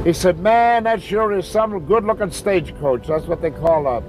He said, man, that sure is some good-looking stagecoach. That's what they call a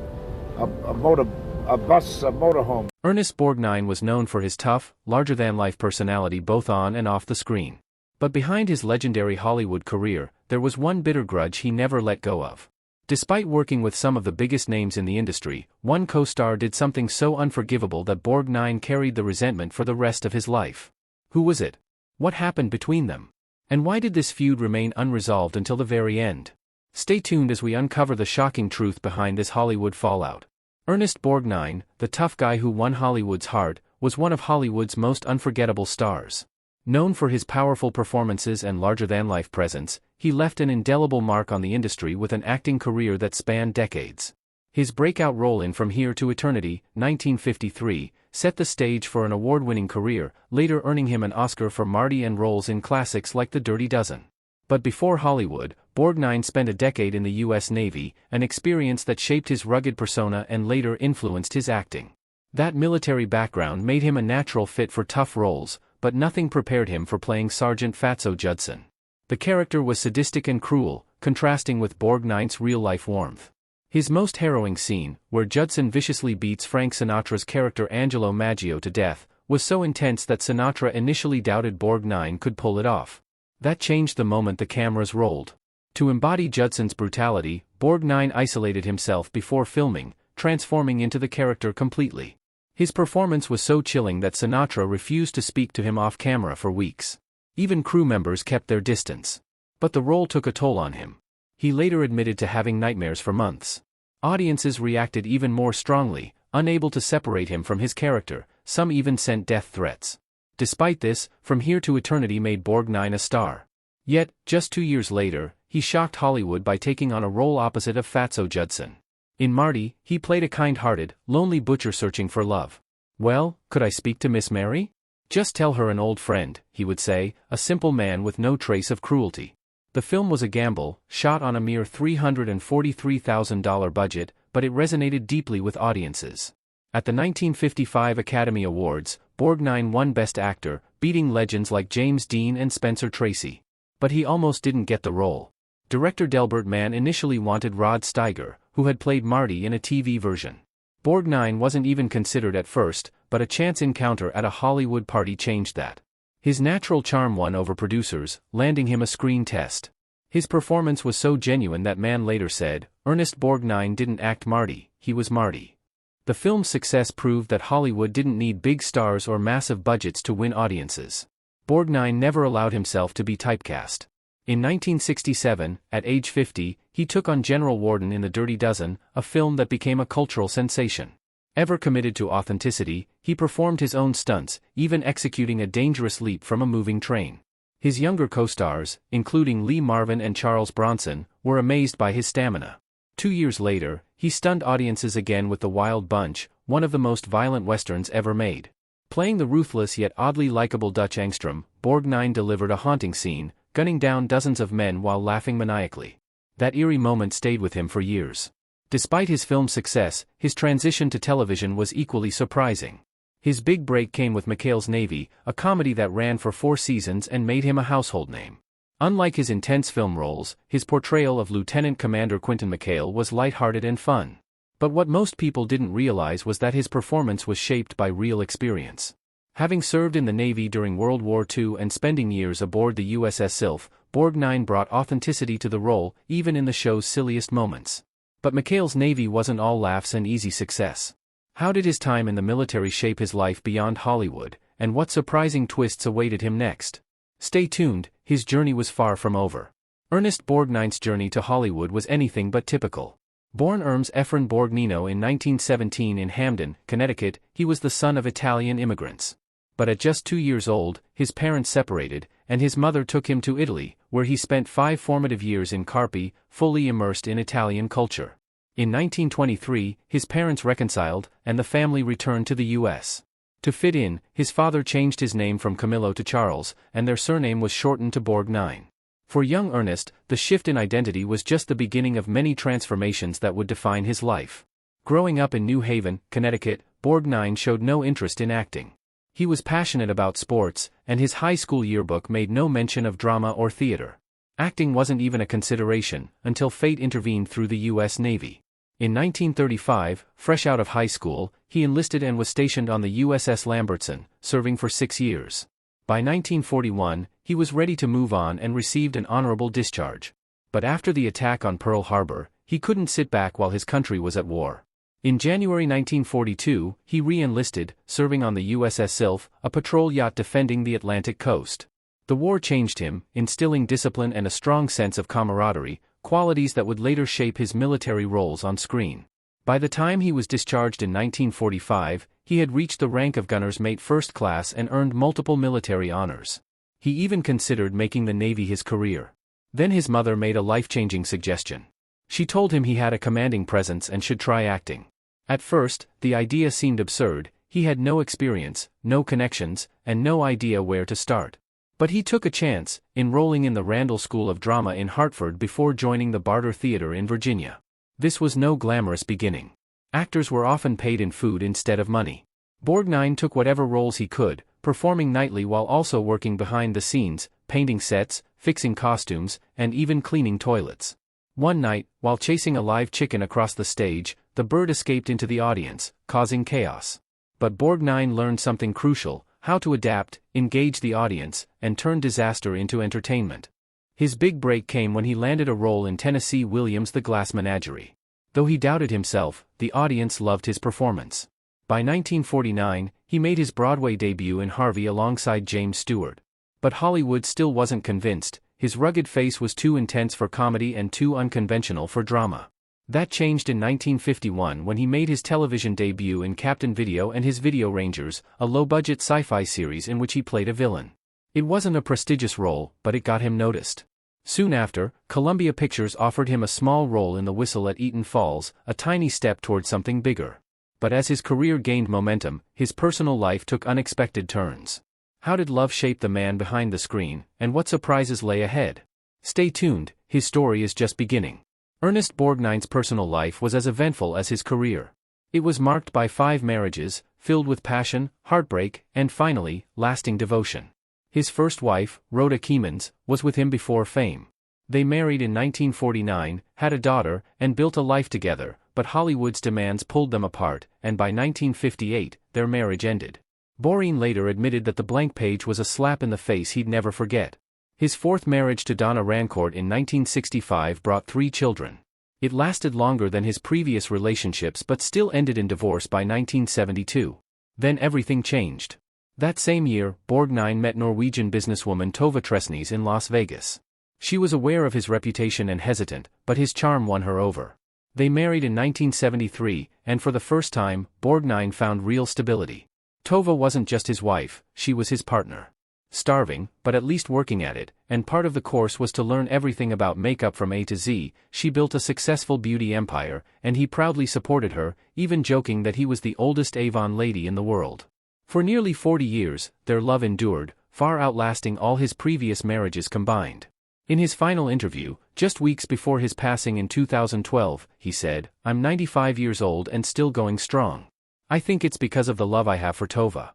bus, a motorhome. Ernest Borgnine was known for his tough, larger-than-life personality both on and off the screen. But behind his legendary Hollywood career, there was one bitter grudge he never let go of. Despite working with some of the biggest names in the industry, one co-star did something so unforgivable that Borgnine carried the resentment for the rest of his life. Who was it? What happened between them? And why did this feud remain unresolved until the very end? Stay tuned as we uncover the shocking truth behind this Hollywood fallout. Ernest Borgnine, the tough guy who won Hollywood's heart, was one of Hollywood's most unforgettable stars. Known for his powerful performances and larger-than-life presence, he left an indelible mark on the industry with an acting career that spanned decades. His breakout role in From Here to Eternity, 1953, set the stage for an award-winning career, later earning him an Oscar for Marty and roles in classics like The Dirty Dozen. But before Hollywood, Borgnine spent a decade in the U.S. Navy, an experience that shaped his rugged persona and later influenced his acting. That military background made him a natural fit for tough roles, but nothing prepared him for playing Sergeant Fatso Judson. The character was sadistic and cruel, contrasting with Borgnine's real-life warmth. His most harrowing scene, where Judson viciously beats Frank Sinatra's character Angelo Maggio to death, was so intense that Sinatra initially doubted Borgnine could pull it off. That changed the moment the cameras rolled. To embody Judson's brutality, Borgnine isolated himself before filming, transforming into the character completely. His performance was so chilling that Sinatra refused to speak to him off-camera for weeks. Even crew members kept their distance. But the role took a toll on him. He later admitted to having nightmares for months. Audiences reacted even more strongly, unable to separate him from his character, some even sent death threats. Despite this, From Here to Eternity made Borgnine a star. Yet, just 2 years later, he shocked Hollywood by taking on a role opposite of Fatso Judson. In Marty, he played a kind-hearted, lonely butcher searching for love. "Well, could I speak to Miss Mary?" "Just tell her an old friend," he would say, a simple man with no trace of cruelty. The film was a gamble, shot on a mere $343,000 budget, but it resonated deeply with audiences. At the 1955 Academy Awards, Borgnine won Best Actor, beating legends like James Dean and Spencer Tracy. But he almost didn't get the role. Director Delbert Mann initially wanted Rod Steiger, who had played Marty in a TV version. Borgnine wasn't even considered at first, but a chance encounter at a Hollywood party changed that. His natural charm won over producers, landing him a screen test. His performance was so genuine that Mann later said, "Ernest Borgnine didn't act Marty, he was Marty." The film's success proved that Hollywood didn't need big stars or massive budgets to win audiences. Borgnine never allowed himself to be typecast. In 1967, at age 50, he took on General Worden in The Dirty Dozen, a film that became a cultural sensation. Ever committed to authenticity, he performed his own stunts, even executing a dangerous leap from a moving train. His younger co-stars, including Lee Marvin and Charles Bronson, were amazed by his stamina. 2 years later, he stunned audiences again with The Wild Bunch, one of the most violent westerns ever made. Playing the ruthless yet oddly likable Dutch Engstrom, Borgnine delivered a haunting scene, gunning down dozens of men while laughing maniacally. That eerie moment stayed with him for years. Despite his film success, his transition to television was equally surprising. His big break came with McHale's Navy, a comedy that ran for 4 seasons and made him a household name. Unlike his intense film roles, his portrayal of Lieutenant Commander Quentin McHale was lighthearted and fun. But what most people didn't realize was that his performance was shaped by real experience. Having served in the Navy during World War II and spending years aboard the USS Sylph, Borgnine brought authenticity to the role, even in the show's silliest moments. But McHale's Navy wasn't all laughs and easy success. How did his time in the military shape his life beyond Hollywood, and what surprising twists awaited him next? Stay tuned, his journey was far from over. Ernest Borgnine's journey to Hollywood was anything but typical. Born Ernest Borgnine in 1917 in Hamden, Connecticut, he was the son of Italian immigrants. But at just 2 years old, his parents separated, and his mother took him to Italy, where he spent 5 formative years in Carpi, fully immersed in Italian culture. In 1923, his parents reconciled, and the family returned to the U.S. To fit in, his father changed his name from Camillo to Charles, and their surname was shortened to Borgnine. For young Ernest, the shift in identity was just the beginning of many transformations that would define his life. Growing up in New Haven, Connecticut, Borgnine showed no interest in acting. He was passionate about sports, and his high school yearbook made no mention of drama or theater. Acting wasn't even a consideration until fate intervened through the U.S. Navy. In 1935, fresh out of high school, he enlisted and was stationed on the USS Lambertson, serving for 6 years. By 1941, he was ready to move on and received an honorable discharge. But after the attack on Pearl Harbor, he couldn't sit back while his country was at war. In January 1942, he re-enlisted, serving on the USS Sylph, a patrol yacht defending the Atlantic coast. The war changed him, instilling discipline and a strong sense of camaraderie, qualities that would later shape his military roles on screen. By the time he was discharged in 1945, he had reached the rank of gunner's mate first class and earned multiple military honors. He even considered making the Navy his career. Then his mother made a life-changing suggestion. She told him he had a commanding presence and should try acting. At first, the idea seemed absurd. He had no experience, no connections, and no idea where to start. But he took a chance, enrolling in the Randall School of Drama in Hartford before joining the Barter Theater in Virginia. This was no glamorous beginning. Actors were often paid in food instead of money. Borgnine took whatever roles he could, performing nightly while also working behind the scenes, painting sets, fixing costumes, and even cleaning toilets. One night, while chasing a live chicken across the stage, the bird escaped into the audience, causing chaos. But Borgnine learned something crucial: how to adapt, engage the audience, and turn disaster into entertainment. His big break came when he landed a role in Tennessee Williams' The Glass Menagerie. Though he doubted himself, the audience loved his performance. By 1949, he made his Broadway debut in Harvey alongside James Stewart. But Hollywood still wasn't convinced. His rugged face was too intense for comedy and too unconventional for drama. That changed in 1951 when he made his television debut in Captain Video and His Video Rangers, a low-budget sci-fi series in which he played a villain. It wasn't a prestigious role, but it got him noticed. Soon after, Columbia Pictures offered him a small role in The Whistle at Eaton Falls, a tiny step toward something bigger. But as his career gained momentum, his personal life took unexpected turns. How did love shape the man behind the screen, and what surprises lay ahead? Stay tuned, his story is just beginning. Ernest Borgnine's personal life was as eventful as his career. It was marked by 5 marriages, filled with passion, heartbreak, and finally, lasting devotion. His first wife, Rhoda Keemans, was with him before fame. They married in 1949, had a daughter, and built a life together, but Hollywood's demands pulled them apart, and by 1958, their marriage ended. Borgnine later admitted that the blank page was a slap in the face he'd never forget. His fourth marriage to Donna Rancourt in 1965 brought 3 children. It lasted longer than his previous relationships but still ended in divorce by 1972. Then everything changed. That same year, Borgnine met Norwegian businesswoman Tove Tresnes in Las Vegas. She was aware of his reputation and hesitant, but his charm won her over. They married in 1973, and for the first time, Borgnine found real stability. Tove wasn't just his wife, she was his partner. Starving, but at least working at it, and part of the course was to learn everything about makeup from A to Z. She built a successful beauty empire, and he proudly supported her, even joking that he was the oldest Avon lady in the world. For nearly 40 years, their love endured, far outlasting all his previous marriages combined. In his final interview, just weeks before his passing in 2012, he said, "I'm 95 years old and still going strong. I think it's because of the love I have for Tove."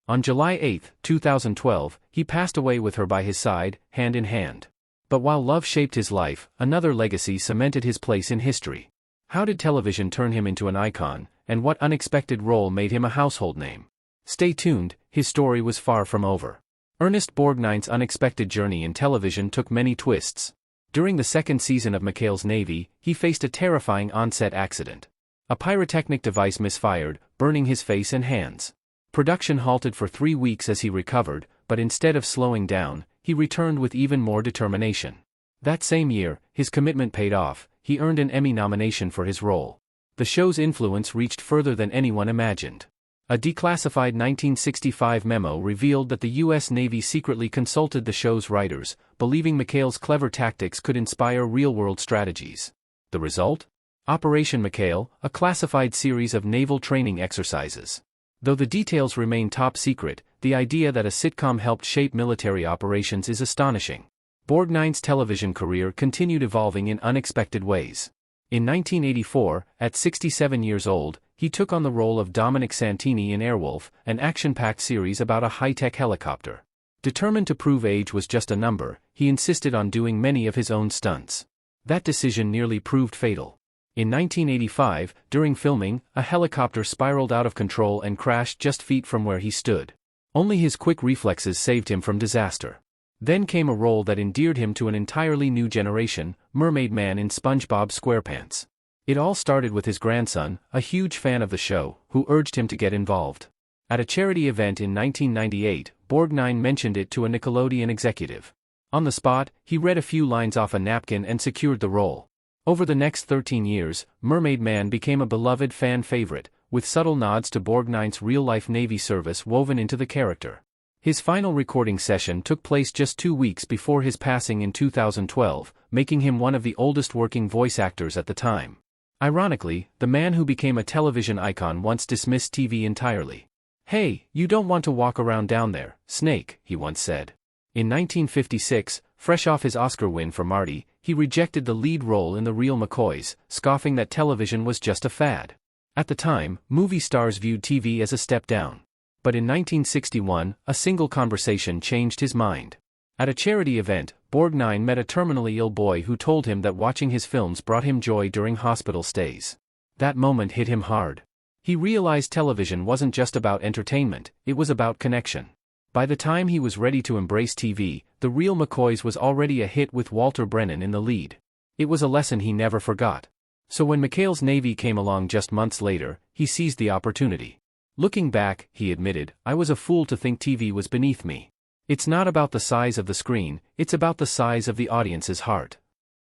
On July 8, 2012, he passed away with her by his side, hand in hand. But while love shaped his life, another legacy cemented his place in history. How did television turn him into an icon, and what unexpected role made him a household name? Stay tuned, his story was far from over. Ernest Borgnine's unexpected journey in television took many twists. During the second season of McHale's Navy, he faced a terrifying on-set accident. A pyrotechnic device misfired, burning his face and hands. Production halted for 3 weeks as he recovered, but instead of slowing down, he returned with even more determination. That same year, his commitment paid off. He earned an Emmy nomination for his role. The show's influence reached further than anyone imagined. A declassified 1965 memo revealed that the U.S. Navy secretly consulted the show's writers, believing McHale's clever tactics could inspire real-world strategies. The result? Operation McHale, a classified series of naval training exercises. Though the details remain top secret, the idea that a sitcom helped shape military operations is astonishing. Borgnine's television career continued evolving in unexpected ways. In 1984, at 67 years old, he took on the role of Dominic Santini in Airwolf, an action-packed series about a high-tech helicopter. Determined to prove age was just a number, he insisted on doing many of his own stunts. That decision nearly proved fatal. In 1985, during filming, a helicopter spiraled out of control and crashed just feet from where he stood. Only his quick reflexes saved him from disaster. Then came a role that endeared him to an entirely new generation, Mermaid Man in SpongeBob SquarePants. It all started with his grandson, a huge fan of the show, who urged him to get involved. At a charity event in 1998, Borgnine mentioned it to a Nickelodeon executive. On the spot, he read a few lines off a napkin and secured the role. Over the next 13 years, Mermaid Man became a beloved fan favorite, with subtle nods to Borgnine's real-life Navy service woven into the character. His final recording session took place just 2 weeks before his passing in 2012, making him one of the oldest working voice actors at the time. Ironically, the man who became a television icon once dismissed TV entirely. "Hey, you don't want to walk around down there, Snake," he once said. In 1956, fresh off his Oscar win for Marty, he rejected the lead role in The Real McCoys, scoffing that television was just a fad. At the time, movie stars viewed TV as a step down. But in 1961, a single conversation changed his mind. At a charity event, Borgnine met a terminally ill boy who told him that watching his films brought him joy during hospital stays. That moment hit him hard. He realized television wasn't just about entertainment, it was about connection. By the time he was ready to embrace TV, The Real McCoys was already a hit with Walter Brennan in the lead. It was a lesson he never forgot. So when McHale's Navy came along just months later, he seized the opportunity. Looking back, he admitted, "I was a fool to think TV was beneath me. It's not about the size of the screen, it's about the size of the audience's heart."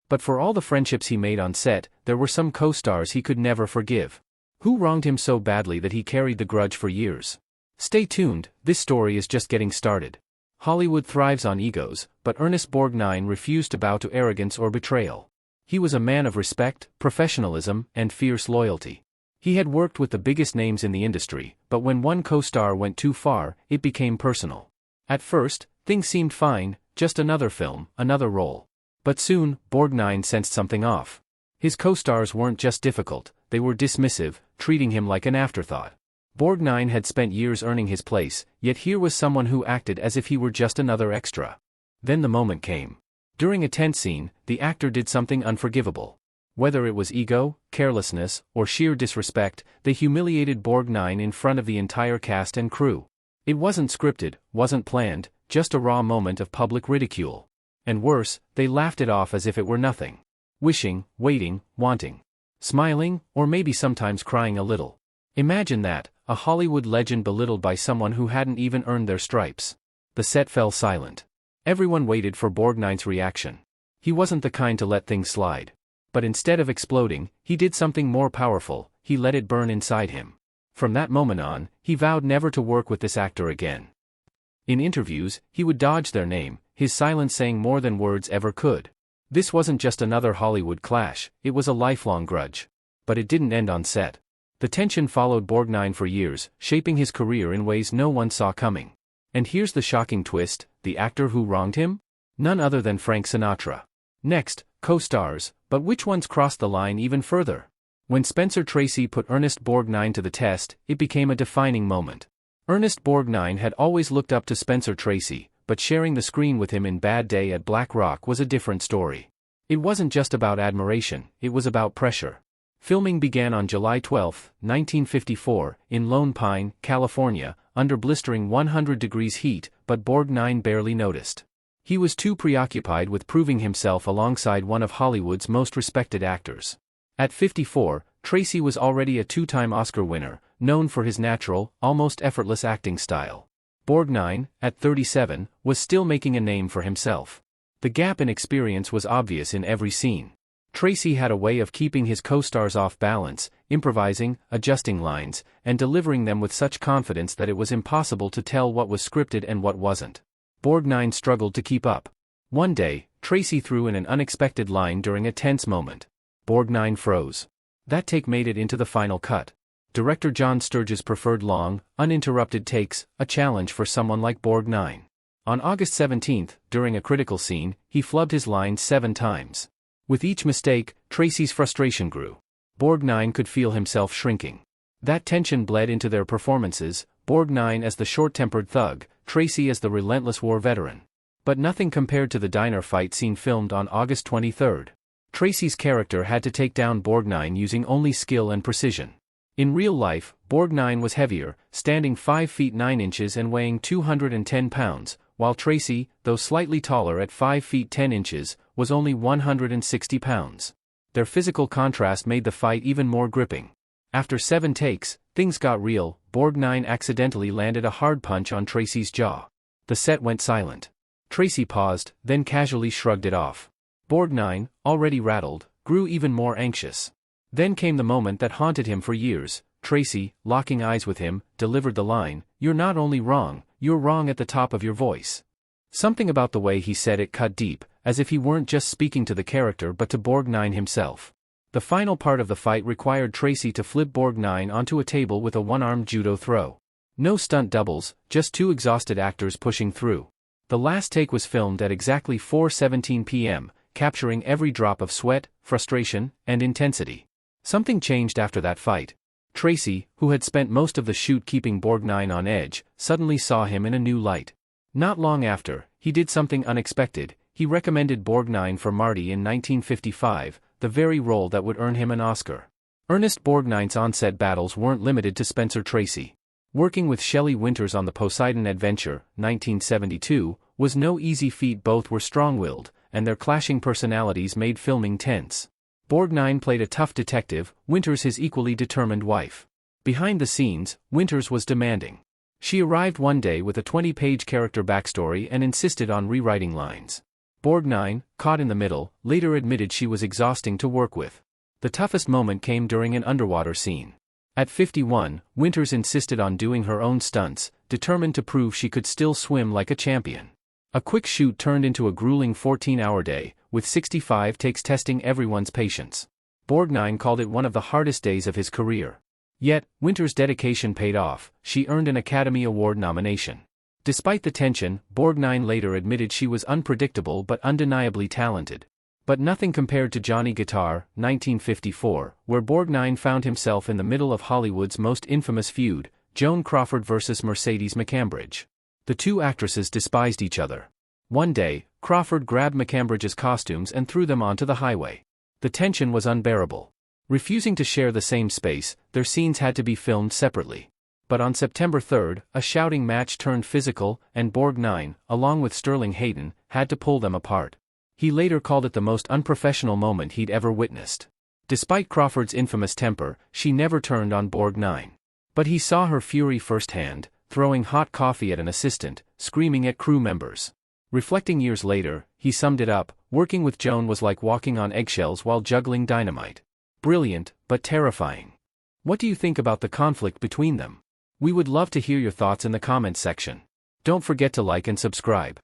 But for all the friendships he made on set, there were some co-stars he could never forgive. Who wronged him so badly that he carried the grudge for years? Stay tuned, this story is just getting started. Hollywood thrives on egos, but Ernest Borgnine refused to bow to arrogance or betrayal. He was a man of respect, professionalism, and fierce loyalty. He had worked with the biggest names in the industry, but when one co-star went too far, it became personal. At first, things seemed fine, just another film, another role. But soon, Borgnine sensed something off. His co-stars weren't just difficult, they were dismissive, treating him like an afterthought. Borgnine had spent years earning his place, yet here was someone who acted as if he were just another extra. Then the moment came. During a tense scene, the actor did something unforgivable. Whether it was ego, carelessness, or sheer disrespect, they humiliated Borgnine in front of the entire cast and crew. It wasn't scripted, wasn't planned, just a raw moment of public ridicule. And worse, they laughed it off as if it were nothing. Wishing, waiting, wanting. Smiling, or maybe sometimes crying a little. Imagine that, a Hollywood legend belittled by someone who hadn't even earned their stripes. The set fell silent. Everyone waited for Borgnine's reaction. He wasn't the kind to let things slide. But instead of exploding, he did something more powerful, he let it burn inside him. From that moment on, he vowed never to work with this actor again. In interviews, he would dodge their name, his silence saying more than words ever could. This wasn't just another Hollywood clash, it was a lifelong grudge. But it didn't end on set. The tension followed Borgnine for years, shaping his career in ways no one saw coming. And here's the shocking twist, the actor who wronged him? None other than Frank Sinatra. Next, co-stars, but which ones crossed the line even further? When Spencer Tracy put Ernest Borgnine to the test, it became a defining moment. Ernest Borgnine had always looked up to Spencer Tracy, but sharing the screen with him in Bad Day at Black Rock was a different story. It wasn't just about admiration, it was about pressure. Filming began on July 12, 1954, in Lone Pine, California, under blistering 100 degrees heat, but Borgnine barely noticed. He was too preoccupied with proving himself alongside one of Hollywood's most respected actors. At 54, Tracy was already a two-time Oscar winner, known for his natural, almost effortless acting style. Borgnine, at 37, was still making a name for himself. The gap in experience was obvious in every scene. Tracy had a way of keeping his co-stars off balance, improvising, adjusting lines, and delivering them with such confidence that it was impossible to tell what was scripted and what wasn't. Borgnine struggled to keep up. One day, Tracy threw in an unexpected line during a tense moment. Borgnine froze. That take made it into the final cut. Director John Sturges preferred long, uninterrupted takes, a challenge for someone like Borgnine. On August 17, during a critical scene, he flubbed his lines 7 times. With each mistake, Tracy's frustration grew. Borgnine could feel himself shrinking. That tension bled into their performances, Borgnine as the short-tempered thug, Tracy as the relentless war veteran. But nothing compared to the diner fight scene filmed on August 23. Tracy's character had to take down Borgnine using only skill and precision. In real life, Borgnine was heavier, standing 5 feet 9 inches and weighing 210 pounds, while Tracy, though slightly taller at 5 feet 10 inches, was only 160 pounds. Their physical contrast made the fight even more gripping. After 7 takes, things got real. Borgnine accidentally landed a hard punch on Tracy's jaw. The set went silent. Tracy paused, then casually shrugged it off. Borgnine, already rattled, grew even more anxious. Then came the moment that haunted him for years. Tracy, locking eyes with him, delivered the line, "You're not only wrong, you're wrong at the top of your voice." Something about the way he said it cut deep, as if he weren't just speaking to the character but to Borgnine himself. The final part of the fight required Tracy to flip Borgnine onto a table with a one-armed judo throw. No stunt doubles, just 2 exhausted actors pushing through. The last take was filmed at exactly 4:17 p.m., capturing every drop of sweat, frustration, and intensity. Something changed after that fight. Tracy, who had spent most of the shoot keeping Borgnine on edge, suddenly saw him in a new light. Not long after, he did something unexpected. He recommended Borgnine for Marty in 1955, the very role that would earn him an Oscar. Ernest Borgnine's on-set battles weren't limited to Spencer Tracy. Working with Shelley Winters on the Poseidon Adventure, 1972, was no easy feat. Both were strong-willed, and their clashing personalities made filming tense. Borgnine played a tough detective, Winters his equally determined wife. Behind the scenes, Winters was demanding. She arrived one day with a 20-page character backstory and insisted on rewriting lines. Borgnine, caught in the middle, later admitted she was exhausting to work with. The toughest moment came during an underwater scene. At 51, Winters insisted on doing her own stunts, determined to prove she could still swim like a champion. A quick shoot turned into a grueling 14-hour day, with 65 takes testing everyone's patience. Borgnine called it one of the hardest days of his career. Yet, Winters' dedication paid off. She earned an Academy Award nomination. Despite the tension, Borgnine later admitted she was unpredictable but undeniably talented. But nothing compared to Johnny Guitar, 1954, where Borgnine found himself in the middle of Hollywood's most infamous feud, Joan Crawford versus Mercedes McCambridge. The two actresses despised each other. One day, Crawford grabbed McCambridge's costumes and threw them onto the highway. The tension was unbearable. Refusing to share the same space, their scenes had to be filmed separately. But on September 3, a shouting match turned physical, and Borgnine, along with Sterling Hayden, had to pull them apart. He later called it the most unprofessional moment he'd ever witnessed. Despite Crawford's infamous temper, she never turned on Borgnine. But he saw her fury firsthand, throwing hot coffee at an assistant, screaming at crew members. Reflecting years later, he summed it up, working with Joan was like walking on eggshells while juggling dynamite. Brilliant, but terrifying. What do you think about the conflict between them? We would love to hear your thoughts in the comments section. Don't forget to like and subscribe.